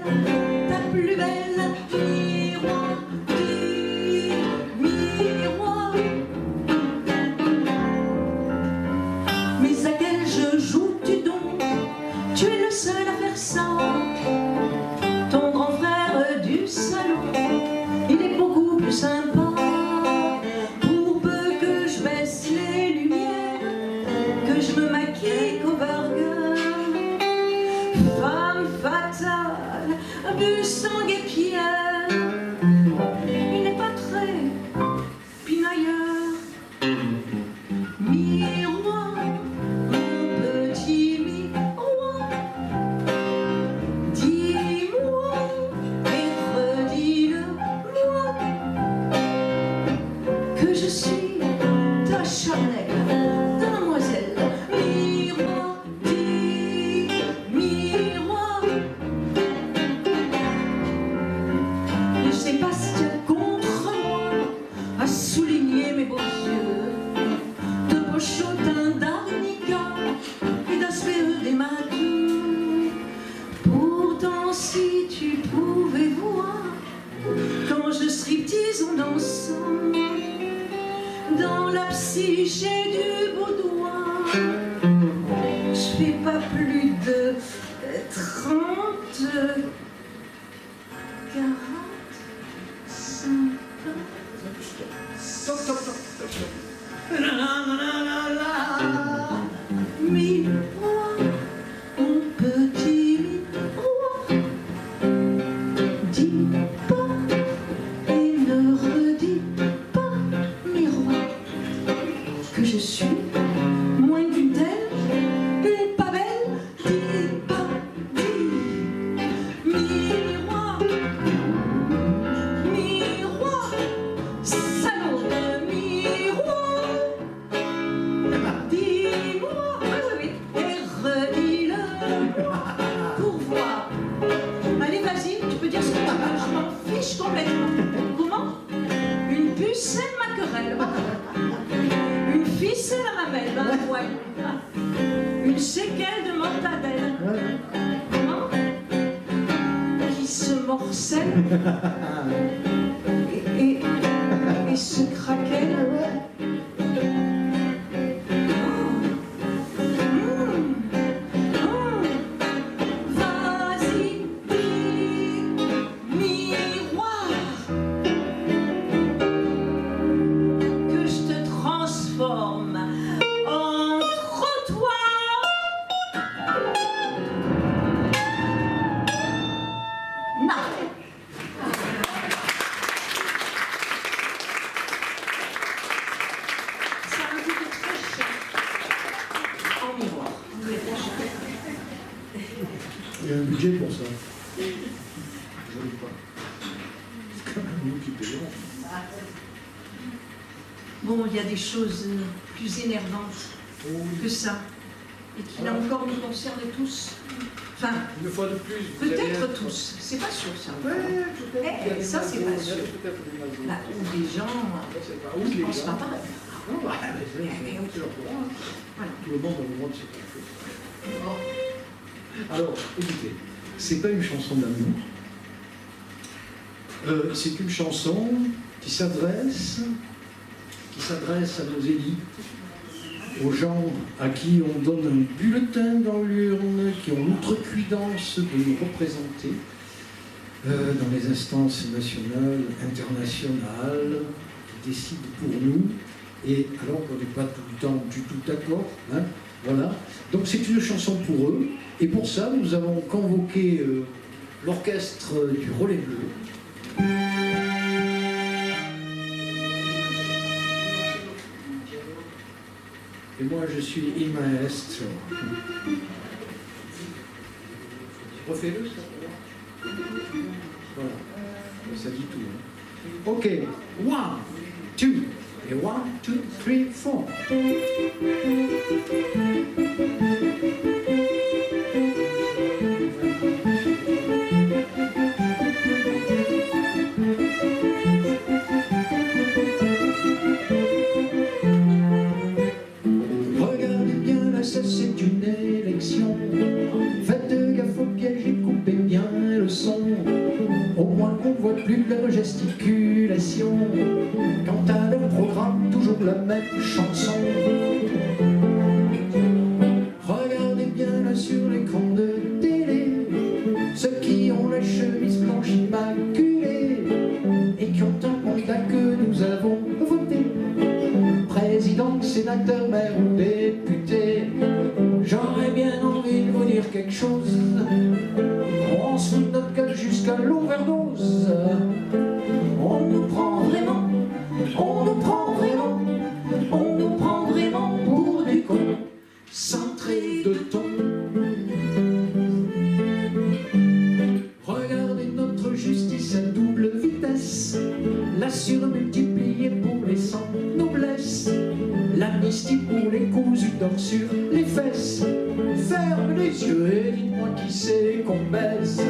ta plus belle miroir, miroir. Mais à quel jeu joues-tu donc? Tu es le seul à faire ça. Ton grand frère du salon, il est beaucoup plus sympa. Pour peu que je baisse les lumières, que je me maquille covergirl. Femme fatale, du sang et pierre, il n'est pas très pinailleur. Miroir, mon 30, 40, 50. Stop, stop, stop, stop, stop. La, la, la, la, la. Miroir, mon petit miroir, dis pas et ne redis pas, miroir, que je suis moins qu'une telle, une pas belle, dis pas, dis, miroir, miroir, salaud de miroir. Dis-moi, oui, et redis-le pour voir. Allez, vas-y, tu peux dire ce que tu veux, je m'en fiche complètement. Comment? Une pucelle ma querelle, une ficelle à ma belle, un poil, une séquelle de mortadelle. Comment? Qui se morcelle et se craquelle. Vas-y, dis, miroir, que je te transforme en trottoir. Non. Ça a coûté très cher en miroir. Vous l'avez très cher. Il y a un budget pour ça. Je ne sais pas. C'est quand même nous qui payons. Bon, il y a des choses plus énervantes que ça, et qui là encore nous concernent tous. Enfin, Une fois de plus, vous allez peut-être être- tous, c'est pas sûr ça. Ouais, peut-être. Eh, Il y a des ça, c'est mazos, pas sûr. il y a peut-être des mazos. Là où des gens Ça, c'est pas où ne les pensent pas gens. pareil. Non, bah, c'est leur droit, hein. Voilà. Tout le monde a le droit de se faire. Alors, écoutez, c'est pas une chanson d'amour. C'est une chanson qui s'adresse à nos élites, aux gens à qui on donne un bulletin dans l'urne, qui ont l'outrecuidance de nous représenter dans les instances nationales, internationales, qui décident pour nous, et alors qu'on n'est pas tout le temps du tout d'accord. Hein, voilà. Donc c'est une chanson pour eux, et pour ça nous avons convoqué l'orchestre du Relais Bleu. Et moi je suis il maestro. Refais-le ça. Voilà. Ça dit tout. Hein. Ok. 1, 2. Et 1, 2, 3, 4. Regardez bien là, ça c'est une élection. Faites gaffe au piège et coupez bien le son. Au moins qu'on voit plus leur gesticulation. Quant à leur programme, toujours la même chanson. Regardez bien là sur l'écran de télé, ceux qui ont la chemise blanche immaculée et qui ont un mandat que nous avons voté. Président, sénateur, maire ou député, j'aurais bien envie de vous dire quelque chose. On se fout de notre gueule jusqu'à l'overdose. On nous prend vraiment, on nous prend vraiment, on nous prend vraiment pour des cons, centrés de ton. Regardez notre justice à double vitesse, la surmultipliée pour les sans noblesse, l'amnistie pour les cousus d'or sur les fesses. Ferme les yeux et dites-moi qui c'est qu'on baise.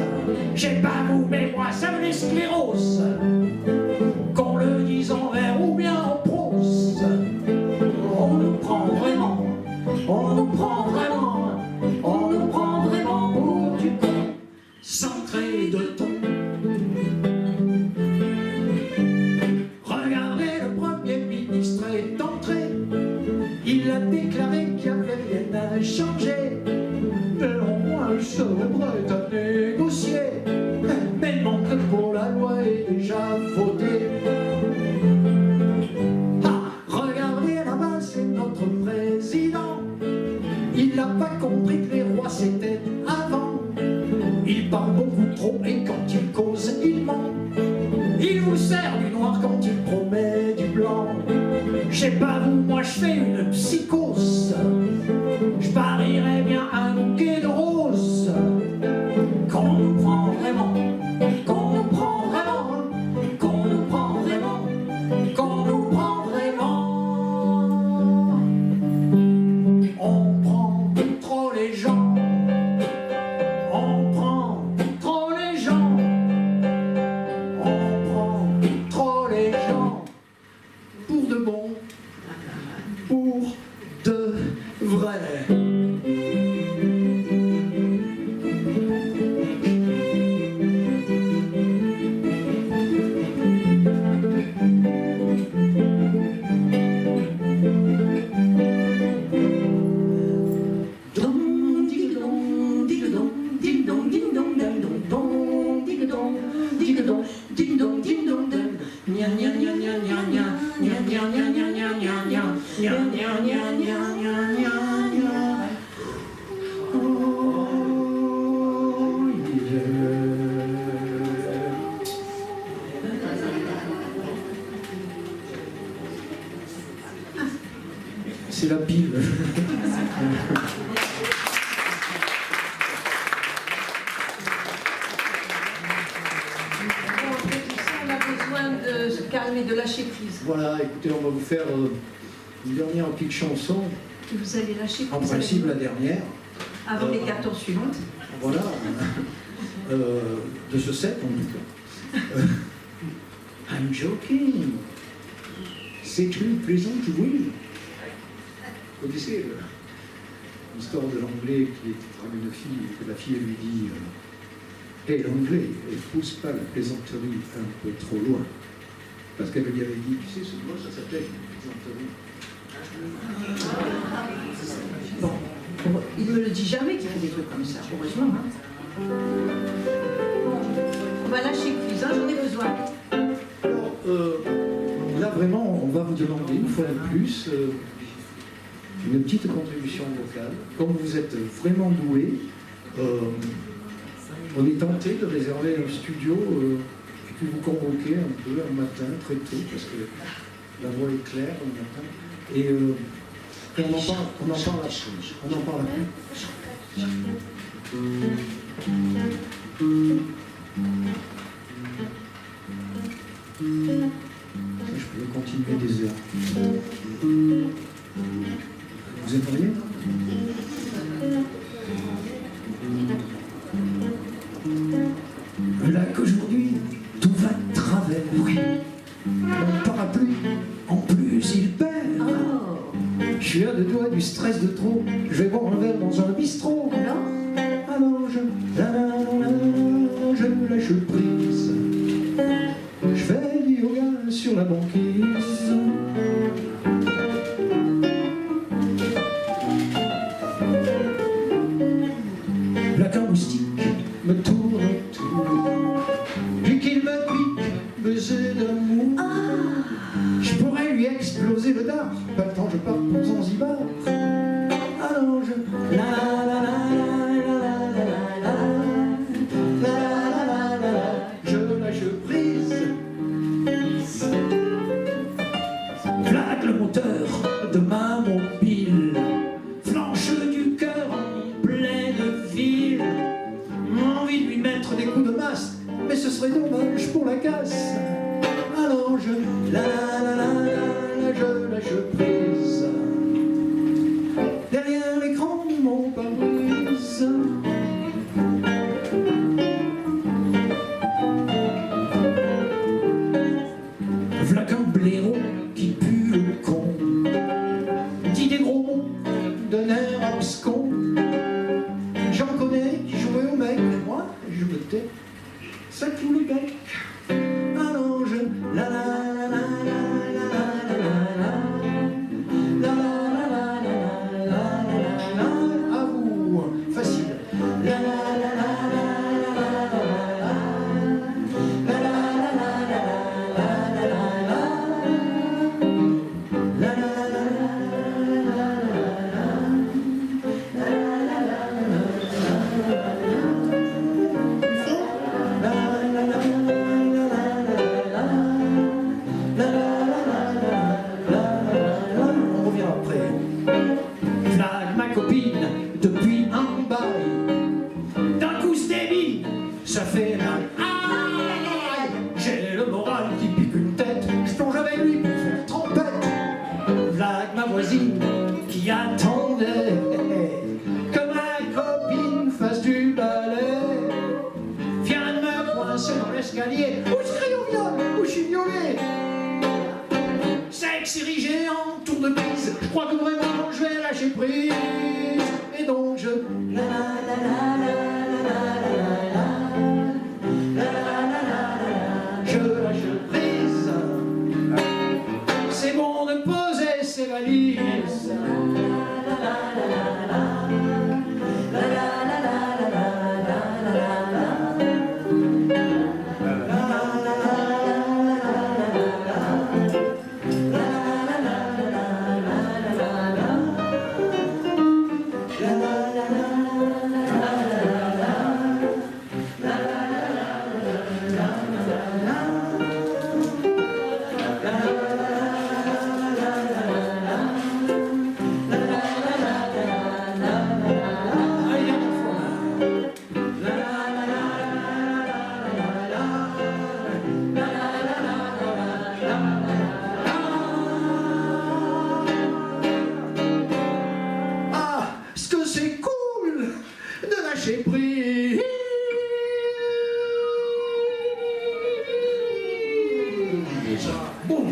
J'ai pas vous, mais moi ça me les sclérose. Qu'on le dise en vers ou bien en prose. On nous prend vraiment, on nous prend vraiment, on nous prend vraiment pour du con, centré de ton. Regardez, le Premier ministre est entré. Il a déclaré qu'il n'y avait rien à changer. Néanmoins, il serait prêt à n'a pas compris que les rois c'était avant. Il parle beaucoup trop et quand il cause, il ment. Il vous sert du noir quand il promet du blanc. Je sais pas vous, moi je fais une psychose. Je parierais bien un bouquet de roses. Qu'on nous prend vraiment, qu'on nous prend vraiment, qu'on nous prend vraiment, qu'on nous prend vraiment. On prend trop les gens. On prend trop les gens. On prend trop les gens. Pour de bon, pour de vrai. C'est la pile. On a besoin de se calmer, de lâcher prise. Voilà, écoutez, on va vous faire une dernière petite chanson. Vous allez lâcher prise. En principe, la dernière. Avant les 14 suivantes. Voilà. De ce set, en tout cas. I'm joking. C'est une plaisanterie. Vous connaissez l'histoire de l'anglais qui est une fille et que la fille lui dit hé, l'anglais, elle pousse pas la plaisanterie un peu trop loin. Parce qu'elle lui avait dit, tu sais, ce mot, ça s'appelle plaisanterie. Bon, il me le dit jamais qu'il fait des trucs comme ça, heureusement. Hein. Bon, on va lâcher prise, hein, j'en ai besoin. Alors, là, vraiment, on va vous demander une fois de plus une petite contribution vocale. Comme vous êtes vraiment doué, on est tenté de réserver un studio et puis vous convoquer un peu un matin, très tôt, parce que la voix est claire le matin. Et on en parle après. On en parle après. Je peux continuer des heures. Vous êtes prêts? Là qu'aujourd'hui, tout va de travers. Mon parapluie, en plus, il perd. Je suis à deux doigts du stress de trop. Je vais boire un verre dans un bistrot. Alors je lâche prise. Je fais du yoga sur la banquise. La caustique me tourne autour. Puis qu'il me pique, baiser d'amour. Je pourrais lui exploser le dard. Pas le temps, je pars pour Zanzibar. Alors je la la la la je lâche prise. Plaque le moteur de ma mobile, flanche du cœur en pleine ville. Envie de lui mettre des coups de masse, mais ce serait dommage pour la casse. Alors je la la la la la je lâche prise. Derrière l'écran de mon pare-brise. V'là qu'un blaireau qui pue le con, dit des gros mots d'un air abscon. J'en connais qui jouaient au mec, mais moi je me tais, ça cloue le bec. Alors je la la la la la la la la la la. À vous, facile. La la la la la la la la la la la. crois que vraiment je vais lâcher prise. Et donc je... La la la la la la la la la. Je lâche prise. C'est bon de poser ses valises. J'ai pris. Boum.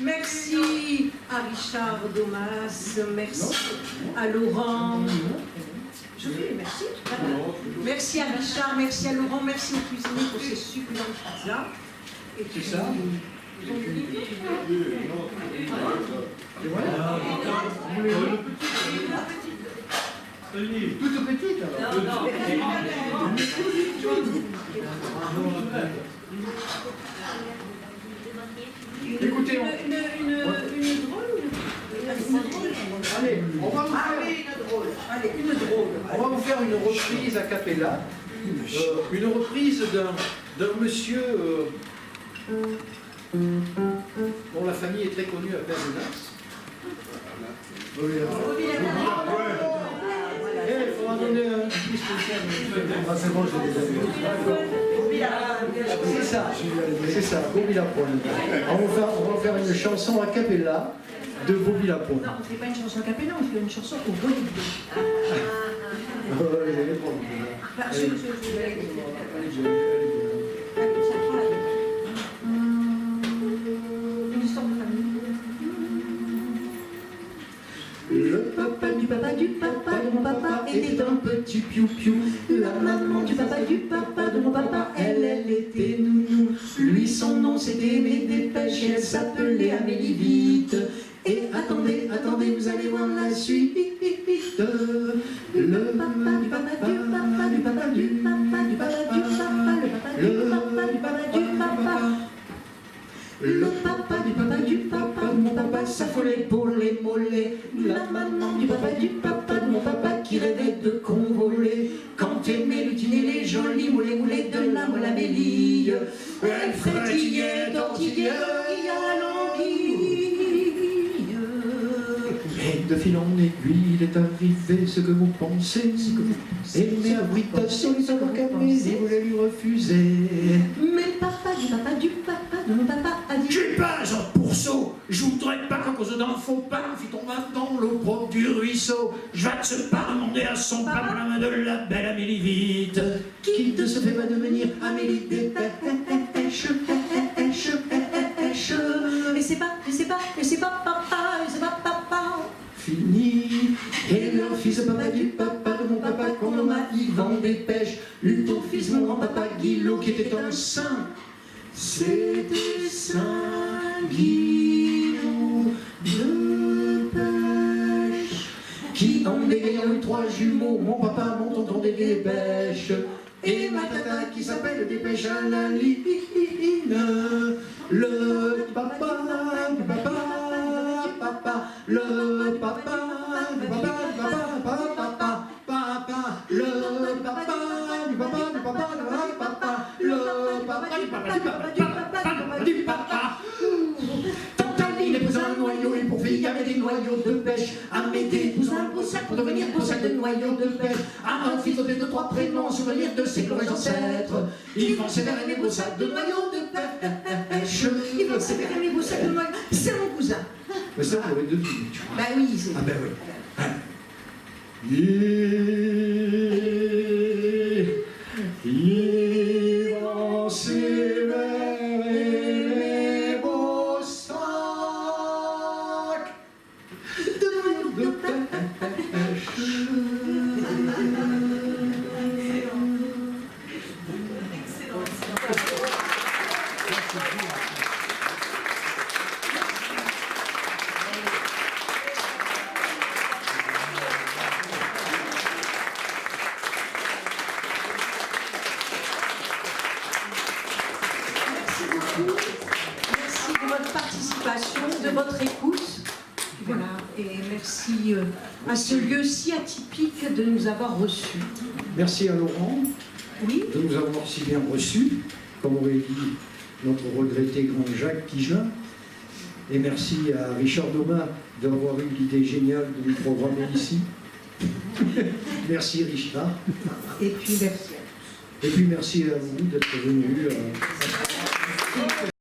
Merci à Richard Domas, merci à Laurent. Je dis merci. Merci à Richard, merci à Laurent, merci aux cuisiniers pour ces succulentes pizzas. C'est ça? Et voilà. Toute petite alors. Écoutez, allez, on va vous faire une reprise a cappella, une reprise d'un monsieur dont la famille est très connue à Pervenas. Il faudra donner un petit spécial. C'est bon, je l'ai déjà vu. C'est ça, Bobby Lapone. On va faire une chanson a cappella de Bobby Lapone. Non, on ne fait pas une chanson a cappella, on fait une chanson au Bolide. Le papa du papa du papa de mon papa était un petit piou-piou. La maman du papa de mon papa, elle était nounou. Lui, son nom c'était Aimée Dépêche et elle s'appelait Amélie Vite. Et attendez, vous allez voir la suite. Le papa du papa du papa du papa du papa du papa du papa, le papa du papa du papa. Le papa du papa du papa de mon papa s'affolait pour les mollets. La maman du papa de mon papa qui rêvait de convoler. Quand aimait lutiner les jolis moulets de la moelle Amélie, elle frétillait, tortillait à l'anguille. Et de fil en aiguille, il est arrivé ce que vous pensez. Aimé abritation, il s'en capé, il voulait lui refuser. Mais papa de mon papa a dit: Je suis pas un genre de pourceau, je voudrais pas qu'à cause d'un faux pas, fit ton main dans l'eau propre du ruisseau. Je vais se pas demander à son papa la main de la belle Amélie Vite. Qui de ce fait va devenir Amélie Dépêche. Et c'est pas papa. Fini. Et leur fils papa du papa de mon papa qu'on nomma Yvan Dépêche. Eut pour fils mon grand-papa Guillot qui était un saint. C'était Saint Guillot de Pêche, qui en dégayant les trois jumeaux, mon papa, mon tonton des Dépêches, et ma tata qui s'appelle Dépêche à la line. Le papa du papa, le papa du papa, le papa du papa, du papa. Tantaline épouse un noyau et pour fille avait des noyaux de pêche. Amédée épouse un beau sac pour devenir beau sac de noyaux de pêche. Un fils doté de 3 prénoms, souvenir de ses glorieux ancêtres. Yvan Sévère et mes beaux sacs de noyaux de pêche. Yvan Sévère et mes beaux sacs de noyaux, c'est mon cousin. Mais ça, on aurait deviné, tu vois. Bah oui, c'est... Ah ben oui. Yvan Sévère et les beaux sacs de noyaux de pêche. Merci de votre participation, de votre écoute. Voilà, et merci à ce lieu si atypique de nous avoir reçus. Merci à Laurent Oui, de nous avoir si bien reçus, comme aurait dit notre regretté grand Jacques Pigelin. Et merci à Richard Domas d'avoir eu l'idée géniale de nous programmer ici. Merci Richard. et puis merci. Et puis merci à vous d'être venus.